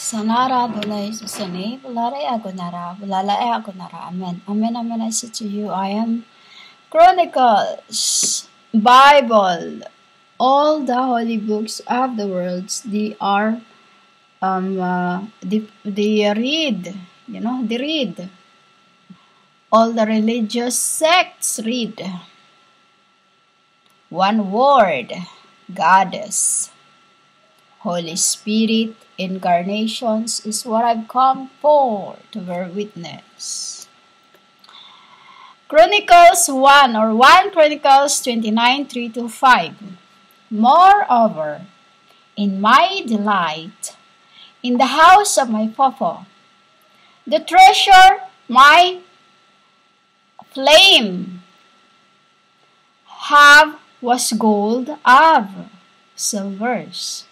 Sanara Bunai Susani, Bulare Agunara, Bulala Agunara, Amen. Amen, amen, I say to you, I am Chronicles, Bible, all the holy books of the world, they are, they read, they read. All the religious sects read. One word, Goddess. Holy Spirit, incarnations is what I've come for to bear witness. Chronicles 1 or 1 Chronicles 29, 3-5. Moreover, in my delight, in the house of my papa, the treasure my flame have was gold of silvers.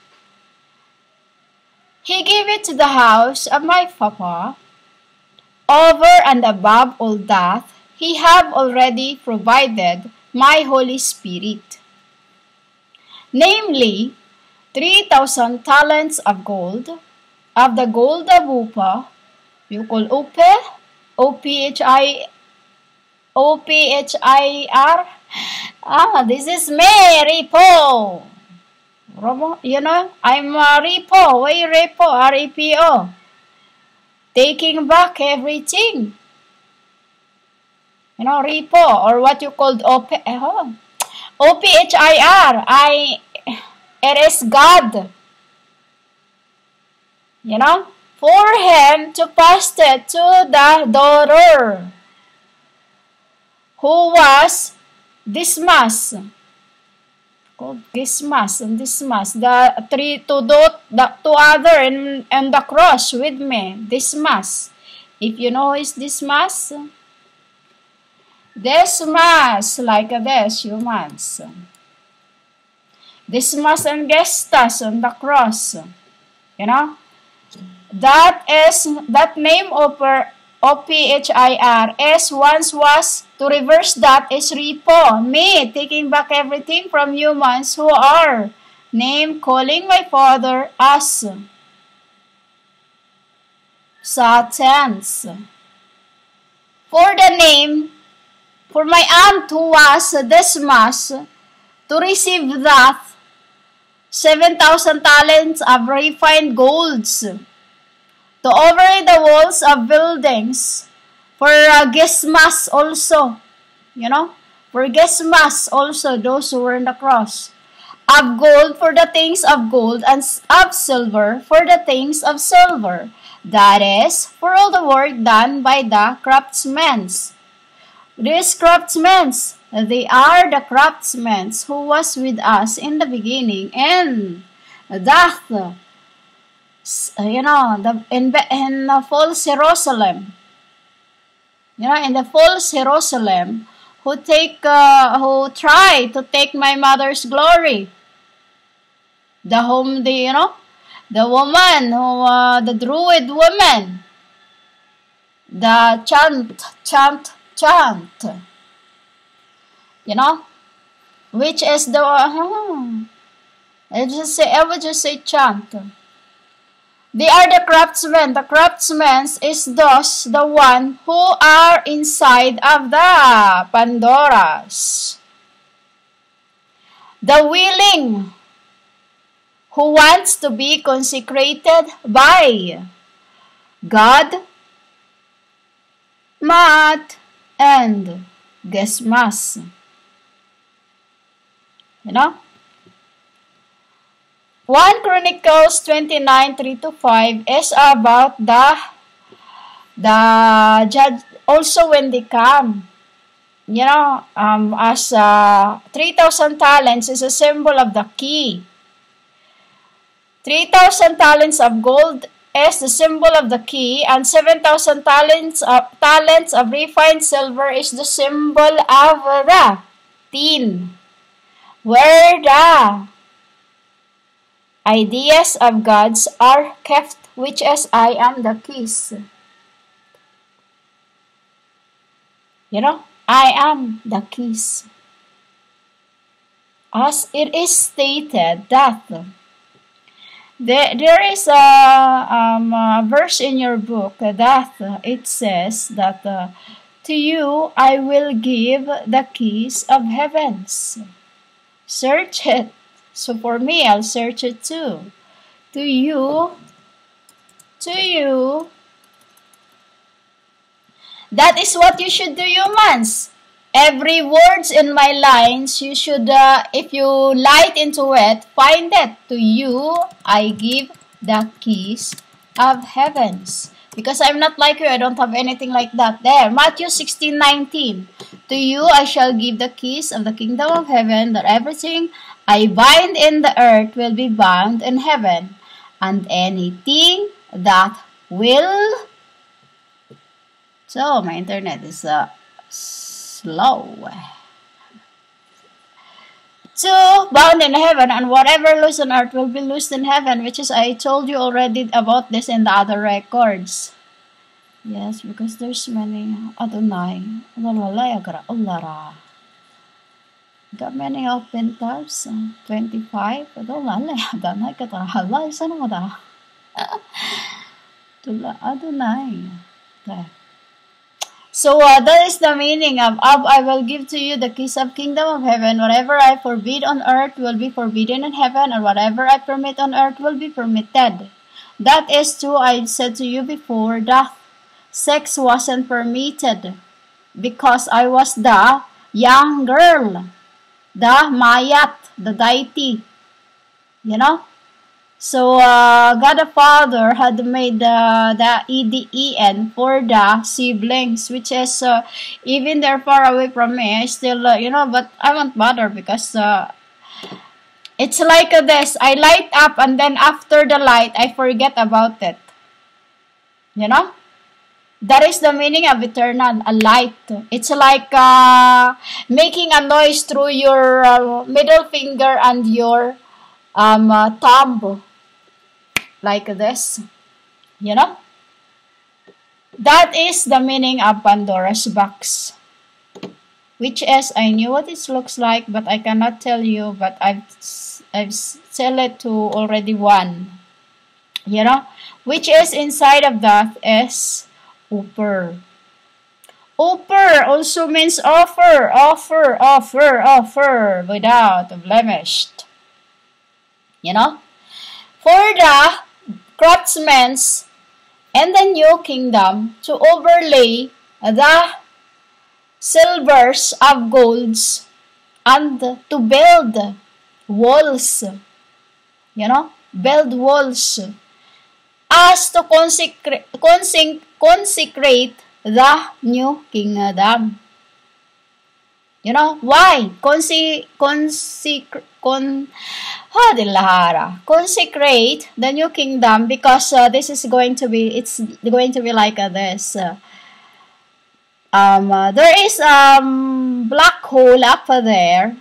He gave it to the house of my papa. Over and above all that, he have already provided my Holy Spirit. Namely, 3,000 talents of gold, of the gold of Upa, you call Upe, O-P-H-I-R. This is me, Ripo. I'm Ripo. Why Ripo? R-E-P-O. Taking back everything. Ripo, or what you called O-P-H-I-R. It is God. For him to pass it to the daughter, who was Dismas. Called Dismas, the two other and the cross with me, Dismas. If you know who is Dismas, like this, humans. Dismas and Gestas on the cross. That name O-P-H-I-R-S once was, to reverse that is Ripo, me, taking back everything from humans who are name calling my father as Satans. For my aunt who was Dismas, to receive that 7,000 talents of refined golds, to overlay the walls of buildings, for Gesmas also, for Gesmas also, those who were in the cross, of gold for the things of gold, and of silver for the things of silver, that is, for all the work done by the craftsmen. These craftsmen, they are the craftsmen who was with us in the beginning, and that in false Jerusalem, in the false Jerusalem, who try to take my mother's glory. The woman who, the Druid woman, the chant, which is the, I would just say chant. They are the craftsmen. The craftsmen is those, the one who are inside of the Pandoras. The willing, who wants to be consecrated by God, Mat, and Gesmas. 1 Chronicles 29, 3-5 is about the judge also when they come. As 3,000 talents is a symbol of the key. 3,000 talents of gold is the symbol of the key, and 7,000 talents of refined silver is the symbol of the tin, where the ideas of gods are kept, which is I am the keys. I am the keys. As it is stated that There is a verse in your book that it says that to you I will give the keys of heavens. Search it. So for me, I'll search it too. To you, that is what you should do, humans. Every words in my lines, you should, if you light into it, find it. To you, I give the keys of heavens. Because I'm not like you, I don't have anything like that. There, Matthew 16:19. To you, I shall give the keys of the kingdom of heaven, that everything I bind in the earth will be bound in heaven, and anything that will... So, my internet is slow. So, bound in heaven, and whatever loose on earth will be loosed in heaven, which is, I told you already about this in the other records. Yes, because there's many. Adonai. Got many open tabs. 25. Adonai. Katahala. Sana mo da? Adonai. There. So that is the meaning of I will give to you the keys of kingdom of heaven. Whatever I forbid on earth will be forbidden in heaven, and whatever I permit on earth will be permitted. That is true. I said to you before that sex wasn't permitted because I was the young girl, the Mayat, the deity, you know. So, God the Father had made the EDEN for the siblings, which is, even they're far away from me, I still, but I won't bother because it's like this. I light up and then after the light, I forget about it. You know? That is the meaning of eternal, a light. It's like making a noise through your middle finger and your thumb. Like this, you know? That is the meaning of Pandora's box. Which is, I knew what it looks like, but I cannot tell you, but I've sell it to already one. You know? Which is inside of that is upper. Upper also means offer, without blemish. You know? For the craftsmen in the new kingdom to overlay the silvers of golds and to build walls, you know, build walls as to consecrate the new kingdom. You know, why? Consecrate the new kingdom because this is going to be, it's going to be like this. There is black hole up there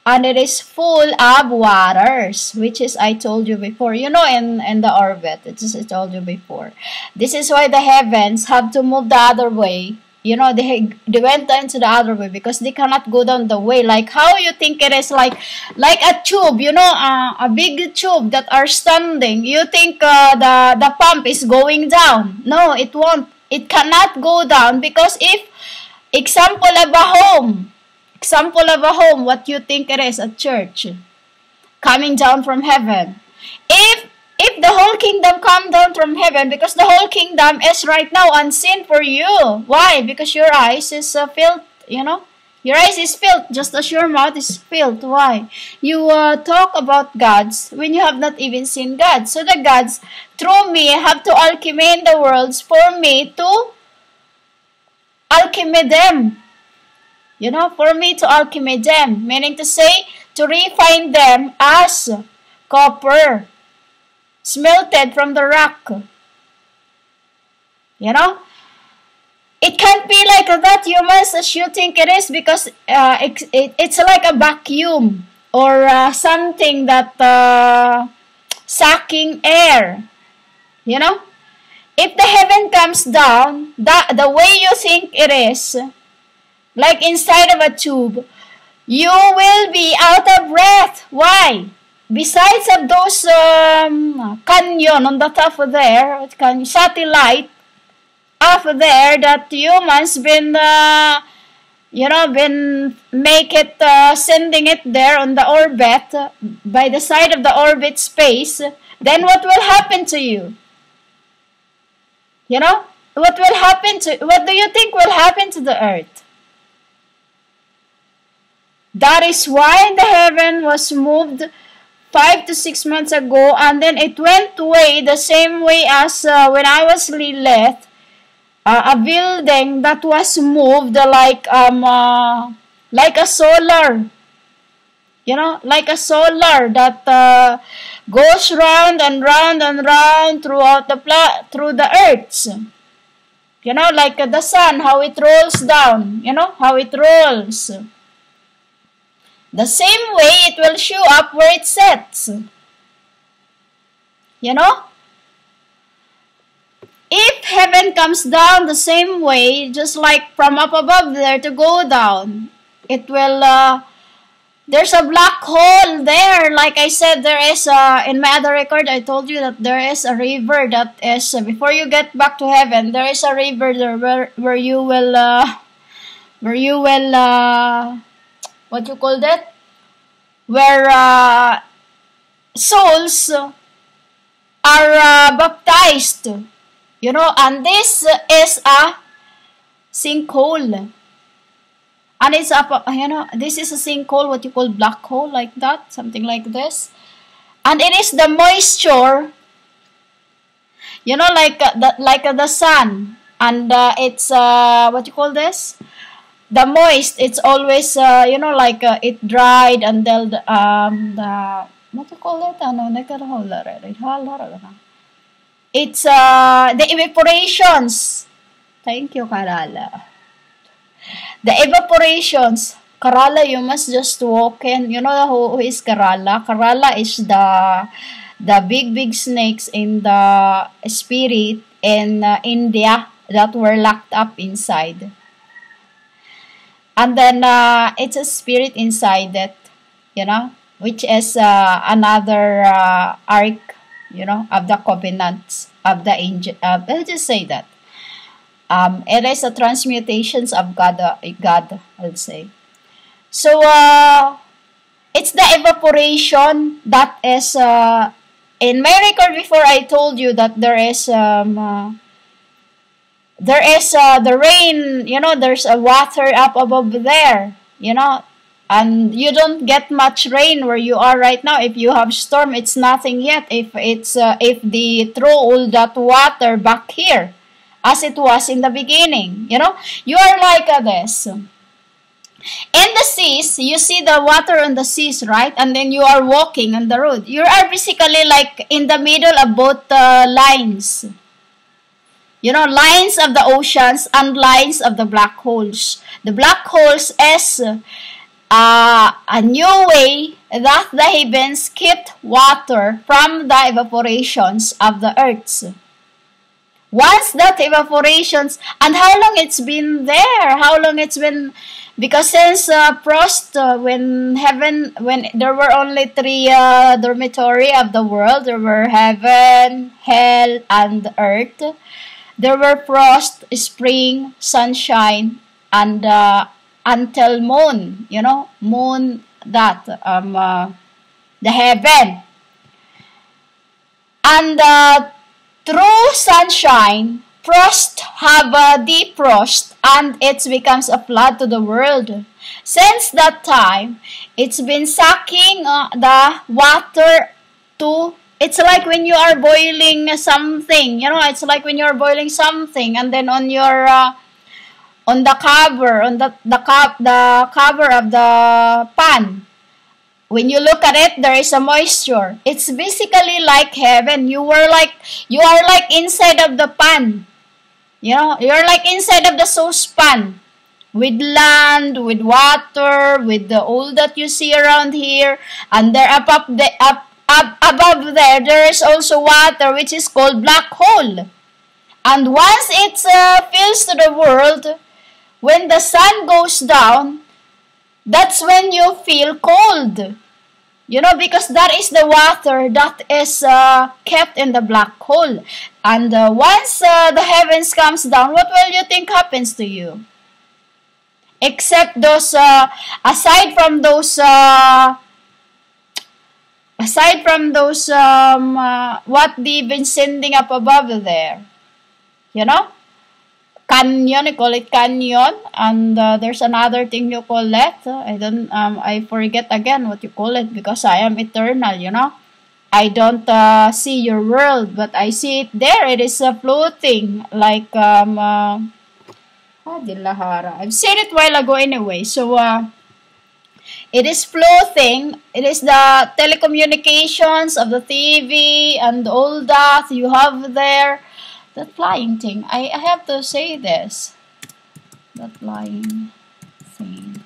and it is full of waters, which is I told you before, you know, in the orbit. I told you before. This is why the heavens have to move the other way. You know, they went down to the other way because they cannot go down the way. Like how you think it is like a tube, you know, a big tube that are standing. You think the pump is going down. No, it won't. It cannot go down because if, example of a home, what you think it is, a church coming down from heaven. If the whole kingdom come down from heaven, because the whole kingdom is right now unseen for you. Why? Because your eyes is filled, you know. Your eyes is filled just as your mouth is filled. Why? You talk about gods when you have not even seen God. So the gods, through me, have to alchemy in the worlds for me to alchemy them. You know, for me to alchemy them. Meaning to say, to refine them as copper. Smelted from the rock. You know? It can't be like that, humans, as you think it is, because it's like a vacuum or something that sucking air. You know? If the heaven comes down, the way you think it is, like inside of a tube, you will be out of breath. Why? besides of those canyon on the top of there, satellite up there that humans been been make it sending it there on the orbit by the side of the orbit space, then what will happen to you? What do you think will happen to the earth? That is why the heaven was moved 5 to 6 months ago, and then it went away the same way as when I was left. A building that was moved like a solar, like a solar that goes round and round and round throughout through the earth. Like the sun, how it rolls down. How it rolls. The same way it will show up where it sets. If heaven comes down the same way, just like from up above there to go down, it will, there's a black hole there. Like I said, there is, in my other record, I told you that there is a river that is, before you get back to heaven, there is a river there where you will, what you call that? Where souls are baptized. And this is a sinkhole. And it's up, this is a sinkhole, what you call black hole, like that, something like this. And it is the moisture, like the sun. And it's, what you call this? The moist, it's always, it dried until the, what you call it? It's the evaporations. Thank you, Karala. The evaporations. Karala, you must just walk in. You know who is Karala? Karala is the big snakes in the spirit in India that were locked up inside. And then it's a spirit inside that, which is another ark, of the covenants of the angel. Let's just say that. It is a transmutations of God, I'll say. So, it's the evaporation that is, in my record before I told you that there is the rain, there's a water up above there, and you don't get much rain where you are right now. If you have storm, it's nothing yet. If the throw all that water back here, as it was in the beginning, you are like this. In the seas, you see the water on the seas, right? And then you are walking on the road. You are basically like in the middle of both lines. Lines of the oceans and lines of the black holes. The black holes is a new way that the heavens kept water from the evaporations of the earth. Once that evaporations, and how long it's been there? Because since Prost, when there were only 3 dormitory of the world, there were heaven, hell, and earth. There were frost, spring, sunshine, and until moon, moon that, the heaven. And through sunshine, frost have a deep frost, and it becomes a flood to the world. Since that time, it's been sucking the water to. It's like when you are boiling something, it's like when you are boiling something, and then on your on the cover of the pan, when you look at it, there is a moisture. It's basically like heaven. You are like inside of the pan. You're like inside of the saucepan, with land, with water, with the all that you see around here, and there above there is also water, which is called black hole. And once it fills to the world, when the sun goes down, that's when you feel cold. You know, because that is the water that is kept in the black hole. And once the heavens comes down, what will you think happens to you? Except those, aside from those, what they've been sending up above there, you know, canyon, you call it canyon, and there's another thing you call it. I forget again what you call it because I am eternal, you know. I don't see your world, but I see it there. It is floating like I've seen it a while ago anyway. So it is floating. It is the telecommunications of the TV and all that you have there. That flying thing. I have to say this. That flying thing.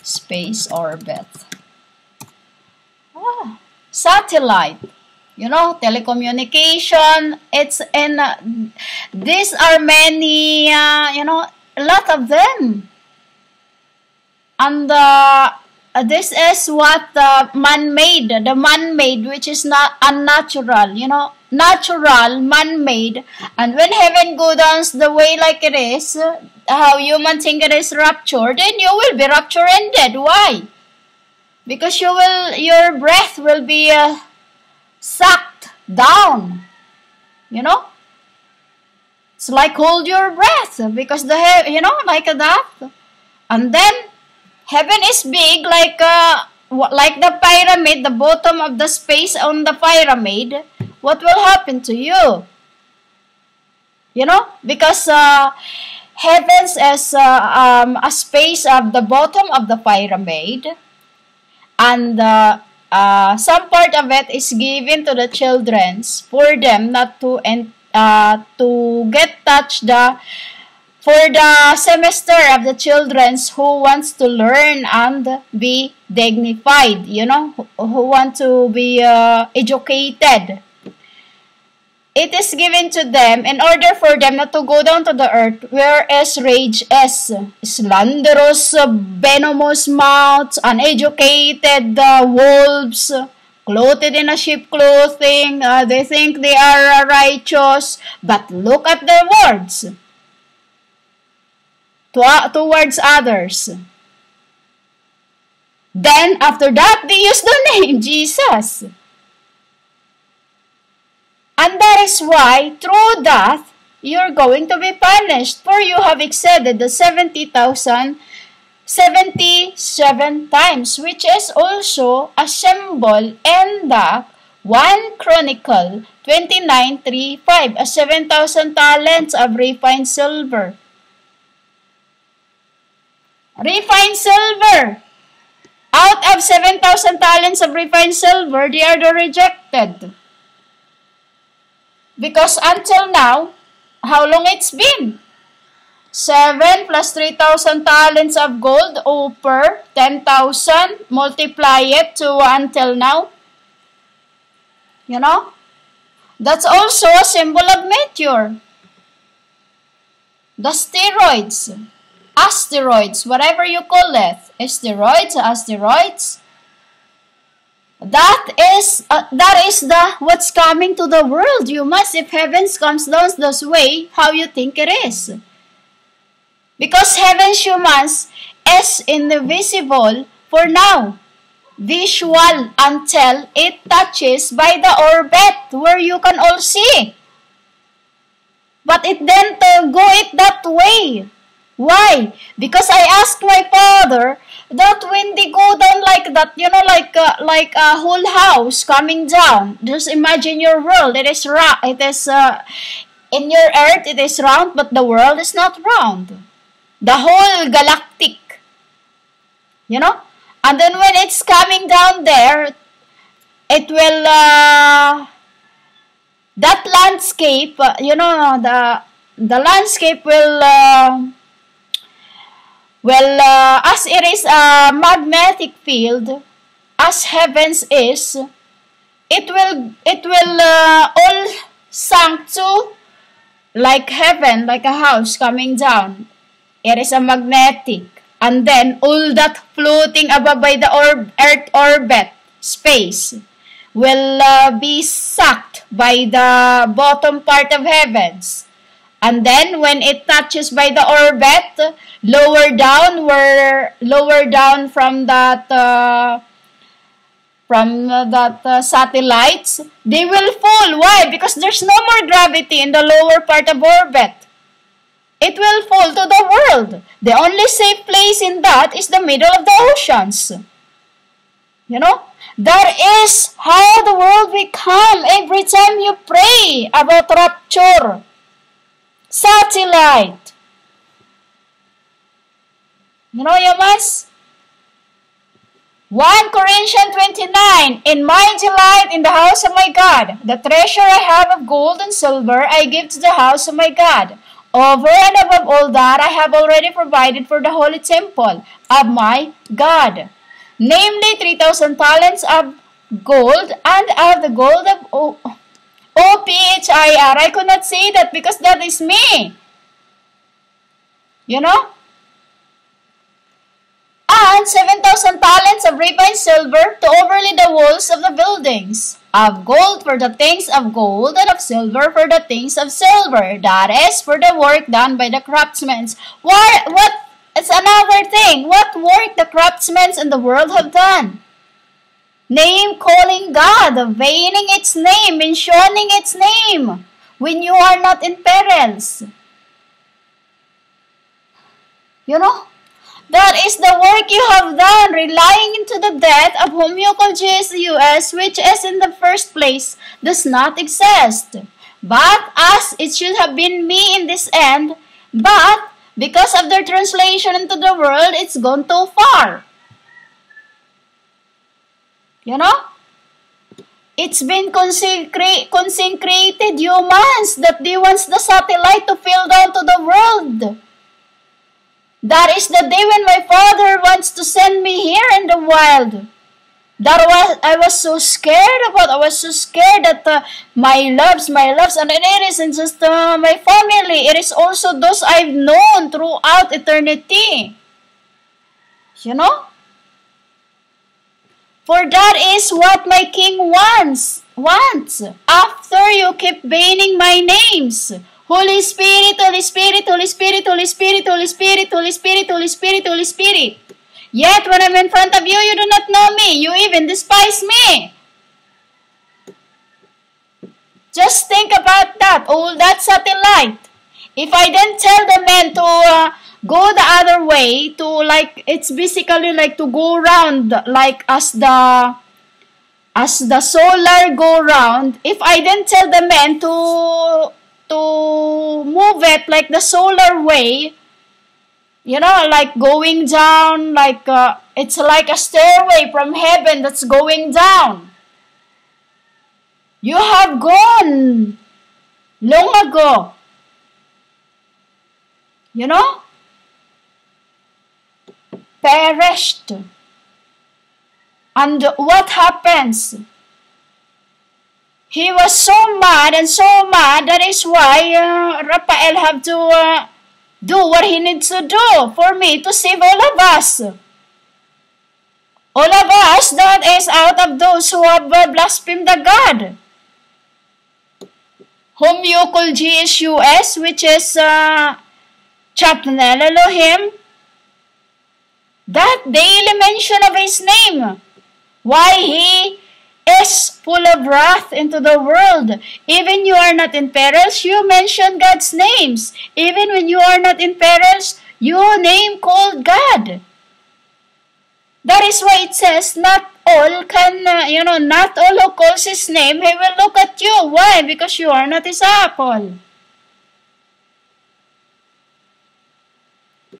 Space orbit. Satellite. You know, telecommunication. It's in. These are many. You know, a lot of them. And this is what man-made. The man-made, which is not unnatural. You know, natural, man-made. And when heaven goes down the way like it is, how human think it is rapture, then you will be rapture ended. Why? Because your breath will be sucked down. You know? It's like hold your breath because you know, like that. And then heaven is big like the pyramid, the bottom of the space on the pyramid. What will happen to you? You know, because heavens is a space of the bottom of the pyramid, and some part of it is given to the children for them not to get touched for the semester of the children who wants to learn and be dignified, you know, who want to be educated. It is given to them in order for them not to go down to the earth, whereas rage is slanderous, venomous mouths, uneducated wolves, clothed in a sheep clothing. They think they are righteous, but look at their words towards others. Then, after that, they use the name Jesus. And that is why, through that, you're going to be punished, for you have exceeded the 77 times, which is also a symbol in the 1 Chronicle 29:3-5, as 7,000 talents of refined silver. Refined silver! Out of 7,000 talents of refined silver, they are the rejected. Because until now, how long it's been? 7 plus 3,000 talents of gold over 10,000. Multiply it to until now. You know? That's also a symbol of meteor. The steroids. Asteroids, whatever you call it. Asteroids. That is what's coming to the world. You must, if heavens comes down this way, how you think it is. Because heaven's humans is invisible for now. Visual until it touches by the orbit where you can all see. But it then go it that way. Why? Because I asked my father that when they go down like that, you know, like a whole house coming down. Just imagine your world. It is in your earth. It is round, but the world is not round. The whole galactic, you know. And then when it's coming down there, it will that landscape. You know, the landscape will. As it is a magnetic field, as heavens is, it will all sunk to like heaven, like a house coming down. It is a magnetic. And then all that floating above by the Earth orbit, space, will be sucked by the bottom part of heavens. And then when it touches by the orbit, lower down from that satellites, they will fall. Why? Because there's no more gravity in the lower part of orbit. It will fall to the world. The only safe place in that is the middle of the oceans. You know? That is how the world will come every time you pray about rapture. Satellite. You know, Yamas? 1 Corinthians 29, in my delight in the house of my God, the treasure I have of gold and silver I give to the house of my God. Over and above all that I have already provided for the holy temple of my God. Namely, 3,000 talents of gold, and of the gold of OPHIR. I could not say that because that is me. You know? And 7,000 talents of refined silver to overlay the walls of the buildings. Of gold for the things of gold, and of silver for the things of silver. That is for the work done by the craftsmen. What? It's another thing. What work the craftsmen in the world have done? Name calling God, veining its name, mentioning its name when you are not in perils. You know? That is the work you have done, relying into the death of whom you call Jesus, which is in the first place does not exist. But as it should have been me in this end, but because of their translation into the world, it's gone too far. You know? It's been consecrated humans that they wants the satellite to fill down to the world. That is the day when my Father wants to send me here in the wild. I was so scared about. I was so scared that my loves, and it isn't just my family. It is also those I've known throughout eternity. You know? For that is what my King wants. After you keep banning my names. Holy Spirit, Holy Spirit, Holy Spirit, Holy Spirit, Holy Spirit, Holy Spirit, Holy Spirit, Holy Spirit. Yet when I'm in front of you, you do not know me. You even despise me. Just think about that. All that satellite. If I then tell the men to go the other way, to like, it's basically like to go round, like as the solar go round. If I then tell the men to move it like the solar way, you know, like going down, like it's like a stairway from heaven that's going down. You have gone long ago. You know? Perished. And what happens? He was so mad, that is why Raphael have to do what he needs to do for me to save all of us. All of us that is out of those who have blasphemed the God, whom you call Jesus, which is Chapnel Elohim, that daily mention of his name, why he is full of wrath into the world. Even you are not in perils, you mention God's names. Even when you are not in perils, you name called God. That is why it says, not all can, not all who calls his name, he will look at you. Why? Because you are not his apple.